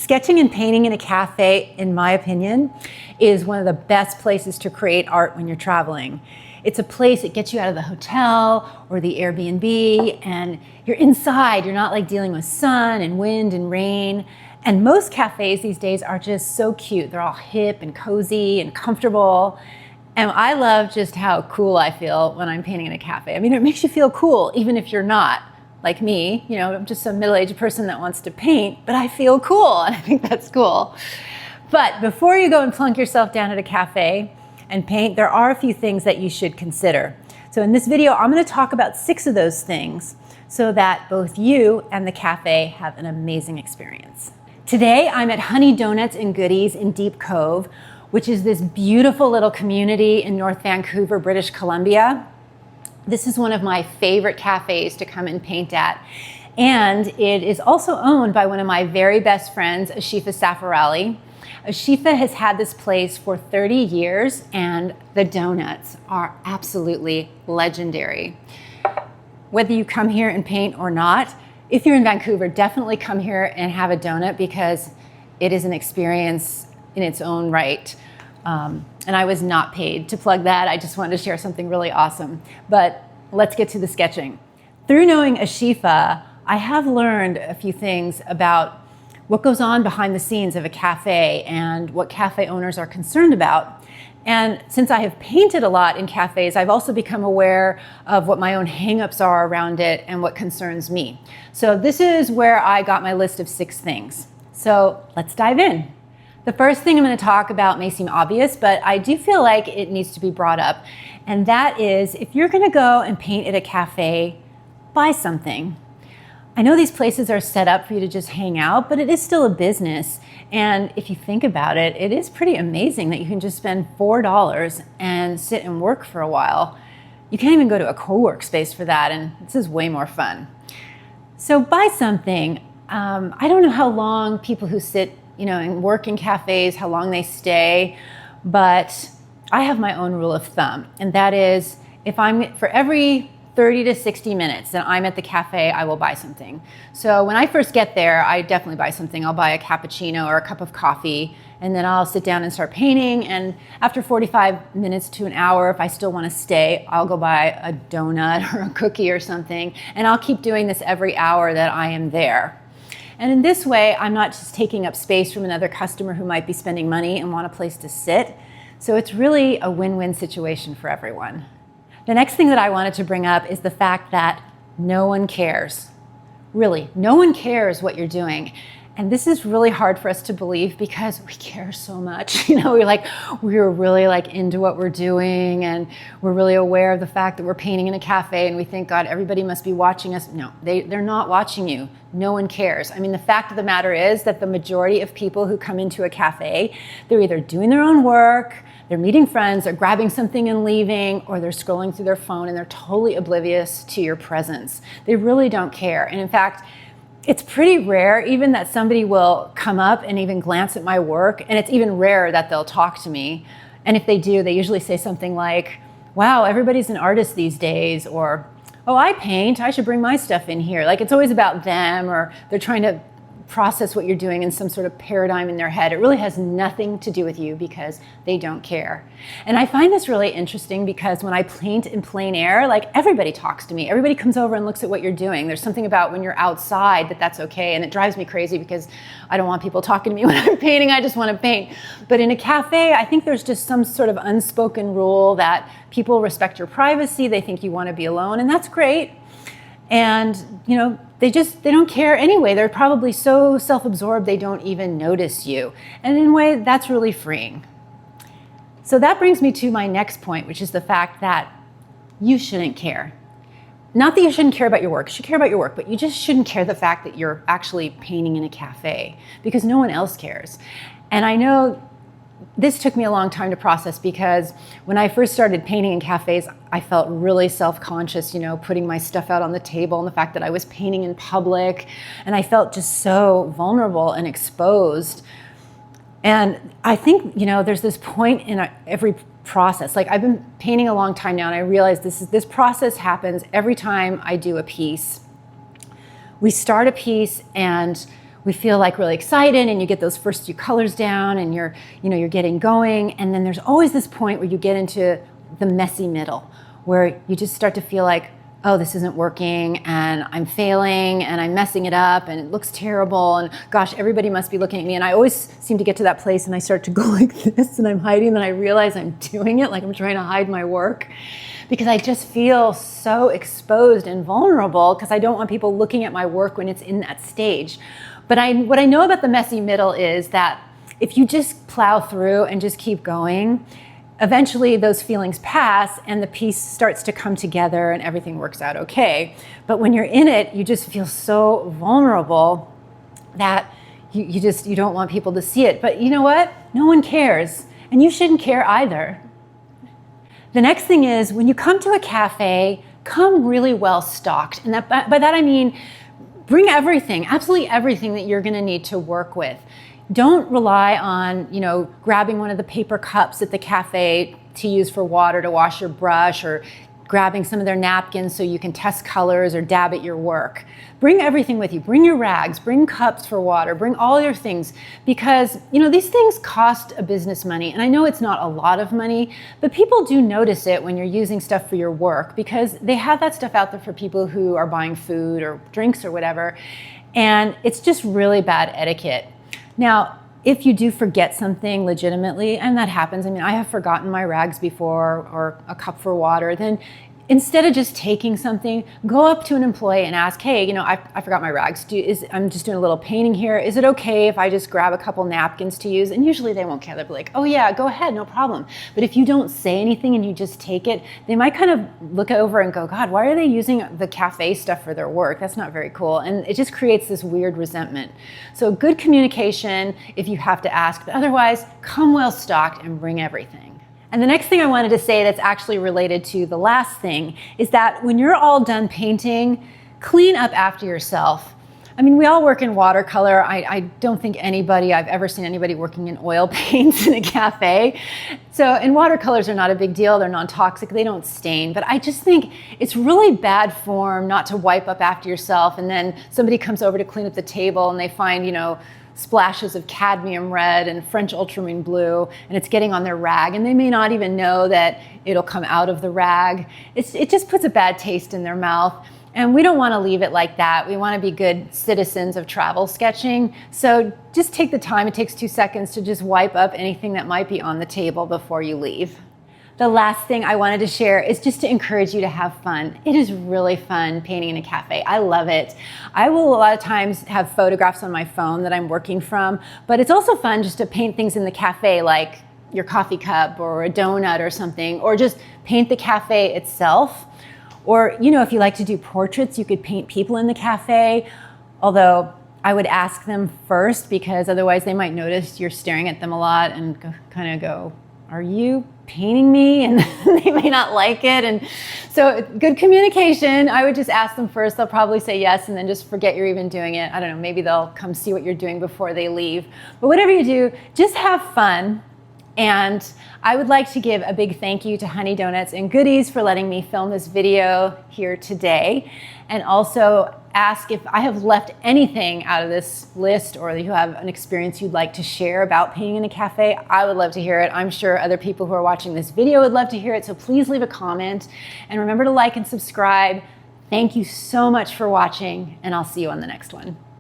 Sketching and painting in a cafe, in my opinion, is one of the best places to create art when you're traveling. It's a place that gets you out of the hotel or the Airbnb, and you're inside. You're not like dealing with sun and wind and rain. And most cafes these days are just so cute. They're all hip and cozy and comfortable. And I love just how cool I feel when I'm painting in a cafe. I mean, it makes you feel cool, even if you're not like me. You know, I'm just a middle-aged person that wants to paint, but I feel cool, and I think that's cool. But before you go and plunk yourself down at a cafe and paint, there are a few things that you should consider. So in this video, I'm going to talk about 6 of those things so that both you and the cafe have an amazing experience. Today, I'm at Honey Doughnuts and Goodies in Deep Cove, which is this beautiful little community in North Vancouver, British Columbia. This is one of my favorite cafes to come and paint at. And it is also owned by one of my very best friends, Ashifa Saferali. Ashifa has had this place for 30 years, and the donuts are absolutely legendary. Whether you come here and paint or not, if you're in Vancouver, definitely come here and have a donut because it is an experience in its own right. And I was not paid to plug that. I just wanted to share something really awesome. But let's get to the sketching. Through knowing Ashifa, I have learned a few things about what goes on behind the scenes of a cafe and what cafe owners are concerned about. And since I have painted a lot in cafes, I've also become aware of what my own hangups are around it and what concerns me. So this is where I got my list of 6 things. So let's dive in. The first thing I'm going to talk about may seem obvious, but I do feel like it needs to be brought up. And that is, if you're going to go and paint at a cafe, buy something. I know these places are set up for you to just hang out, but it is still a business. And if you think about it, it is pretty amazing that you can just spend $4 and sit and work for a while. You can't even go to a co-work space for that, and this is way more fun. So buy something. I don't know how long people who sit and work in cafes, how long they stay, but I have my own rule of thumb, and that is for every 30 to 60 minutes that I'm at the cafe, I will buy something. So when I first get there, I definitely buy something. I'll buy a cappuccino or a cup of coffee, and then I'll sit down and start painting, and after 45 minutes to an hour, if I still want to stay, I'll go buy a donut or a cookie or something, and I'll keep doing this every hour that I am there. And in this way, I'm not just taking up space from another customer who might be spending money and want a place to sit. So it's really a win-win situation for everyone. The next thing that I wanted to bring up is the fact that no one cares. Really, no one cares what you're doing. And this is really hard for us to believe because we care so much. We're really into what we're doing, and we're really aware of the fact that we're painting in a cafe, and we think, God, everybody must be watching us. No, they're not watching you. No one cares. I mean, the fact of the matter is that the majority of people who come into a cafe, they're either doing their own work, they're meeting friends, they're grabbing something and leaving, or they're scrolling through their phone, and they're totally oblivious to your presence. They really don't care. And in fact, it's pretty rare even that somebody will come up and even glance at my work, and it's even rarer that they'll talk to me. And if they do, they usually say something like, wow, everybody's an artist these days, or, oh, I paint, I should bring my stuff in here. It's always about them, or they're trying to process what you're doing in some sort of paradigm in their head. It really has nothing to do with you because they don't care. And I find this really interesting because when I paint in plein air, everybody talks to me. Everybody comes over and looks at what you're doing. There's something about when you're outside that's okay, and it drives me crazy because I don't want people talking to me when I'm painting. I just want to paint. But in a cafe, I think there's just some sort of unspoken rule that people respect your privacy. They think you want to be alone, and that's great. And, they don't care anyway. They're probably so self-absorbed they don't even notice you. And in a way, that's really freeing. So that brings me to my next point, which is the fact that you shouldn't care. Not that you shouldn't care about your work. You should care about your work, but you just shouldn't care the fact that you're actually painting in a cafe because no one else cares. And I know this took me a long time to process because when I first started painting in cafes, I felt really self-conscious, putting my stuff out on the table and the fact that I was painting in public, and I felt just so vulnerable and exposed. And I think, there's this point in every process. I've been painting a long time now, and I realize this process happens every time I do a piece. We start a piece and we feel like really excited and you get those first few colors down and you're getting going. And then there's always this point where you get into the messy middle where you just start to feel like, oh, this isn't working and I'm failing and I'm messing it up and it looks terrible and gosh, everybody must be looking at me. And I always seem to get to that place and I start to go like this and I'm hiding and I realize I'm doing it, like I'm trying to hide my work because I just feel so exposed and vulnerable because I don't want people looking at my work when it's in that stage. But what I know about the messy middle is that if you just plow through and just keep going, eventually those feelings pass and the piece starts to come together and everything works out okay. But when you're in it, you just feel so vulnerable that you don't want people to see it. But you know what? No one cares. And you shouldn't care either. The next thing is when you come to a cafe, come really well stocked. And by that I mean, bring everything, absolutely everything that you're gonna need to work with. Don't rely on, grabbing one of the paper cups at the cafe to use for water to wash your brush or grabbing some of their napkins so you can test colors or dab at your work. Bring everything with you. Bring your rags, bring cups for water, bring all your things because, these things cost a business money. And I know it's not a lot of money, but people do notice it when you're using stuff for your work because they have that stuff out there for people who are buying food or drinks or whatever. And it's just really bad etiquette. Now, if you do forget something legitimately, and that happens, I have forgotten my rags before or a cup for water, then instead of just taking something, go up to an employee and ask, hey, I forgot my rags. I'm just doing a little painting here. Is it okay if I just grab a couple napkins to use? And usually they won't care. They'll be like, oh yeah, go ahead, no problem. But if you don't say anything and you just take it, they might kind of look over and go, God, why are they using the cafe stuff for their work? That's not very cool. And it just creates this weird resentment. So good communication if you have to ask, but otherwise, come well stocked and bring everything. And the next thing I wanted to say that's actually related to the last thing is that when you're all done painting, clean up after yourself. We all work in watercolor. I don't think I've ever seen anybody working in oil paints in a cafe. And watercolors are not a big deal. They're non-toxic. They don't stain. But I just think it's really bad form not to wipe up after yourself and then somebody comes over to clean up the table and they find, splashes of cadmium red and French ultramarine blue, and it's getting on their rag, and they may not even know that it'll come out of the rag. It just puts a bad taste in their mouth, and we don't want to leave it like that. We want to be good citizens of travel sketching, so just take the time. It takes 2 seconds to just wipe up anything that might be on the table before you leave. The last thing I wanted to share is just to encourage you to have fun. It is really fun painting in a cafe. I love it. I will a lot of times have photographs on my phone that I'm working from, but it's also fun just to paint things in the cafe like your coffee cup or a donut or something, or just paint the cafe itself. Or, if you like to do portraits, you could paint people in the cafe, although I would ask them first because otherwise they might notice you're staring at them a lot and kind of go, are you painting me? And they may not like it. And so good communication. I would just ask them first. They'll probably say yes and then just forget you're even doing it. I don't know, maybe they'll come see what you're doing before they leave. But whatever you do, just have fun. And I would like to give a big thank you to Honey Doughnuts and Goodies for letting me film this video here today. And also ask if I have left anything out of this list or you have an experience you'd like to share about painting in a cafe. I would love to hear it. I'm sure other people who are watching this video would love to hear it. So please leave a comment and remember to like and subscribe. Thank you so much for watching, and I'll see you on the next one.